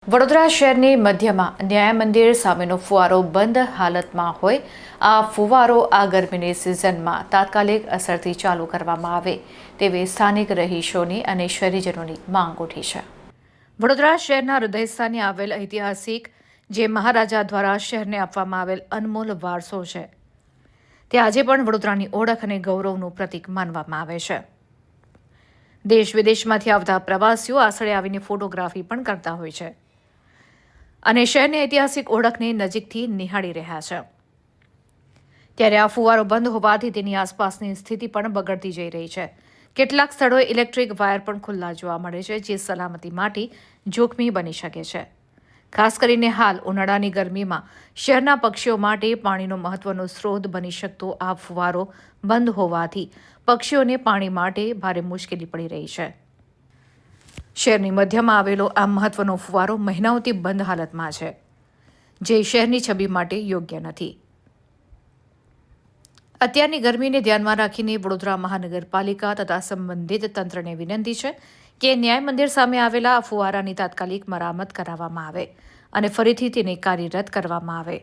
વડોદરા શહેરની મધ્યમાં ન્યાય મંદિર સામેનો ફુવારો બંધ હાલતમાં હોય આ ફુવારો આ ગરમીની સિઝનમાં તાત્કાલિક અસરથી ચાલુ કરવામાં આવે તેવી સ્થાનિક રહીશોની અને શહેરીજનોની માંગ ઉઠી છે। વડોદરા શહેરના હૃદયસ્થાને આવેલ ઐતિહાસિક જે મહારાજા દ્વારા શહેરને આપવામાં આવેલ અનમોલ વારસો છે તે આજે પણ વડોદરાની ઓળખ અને ગૌરવનું પ્રતીક માનવામાં આવે છે। દેશ વિદેશમાંથી આવતા પ્રવાસીઓ આ સ્થળે આવીને ફોટોગ્રાફી પણ કરતા હોય છે અને શહેરની ઐતિહાસિક ઓળખને નજીકથી નિહાળી રહ્યા છે। ત્યારે આ ફુવારો બંધ હોવાથી તેની આસપાસની સ્થિતિ પણ બગડતી જઈ રહી છે। કેટલાક સ્થળોએ ઇલેક્ટ્રિક વાયર પણ ખુલ્લા જોવા મળે છે, જે સલામતી માટે જોખમી બની શકે છે। ખાસ કરીને હાલ ઉનાળાની ગરમીમાં શહેરના પક્ષીઓ માટે પાણીનો મહત્વનો સ્ત્રોત બની શકતો આ ફુવારો બંધ હોવાથી પક્ષીઓને પાણી માટે ભારે મુશ્કેલી પડી રહી છે। શહેરની મધ્યમાં આવેલો આ મહત્વનો ફુવારો મહિનાઓથી બંધ હાલતમાં છે, જે શહેરની છબી માટે યોગ્ય નથી। અત્યારની ગરમીને ધ્યાનમાં રાખીને વડોદરા મહાનગરપાલિકા તથા સંબંધિત તંત્રને વિનંતી છે કે ન્યાય મંદિર સામે આવેલા આ ફુવારાની તાત્કાલિક મરામત કરાવવામાં આવે અને ફરીથી તેને કાર્યરત કરવામાં આવે।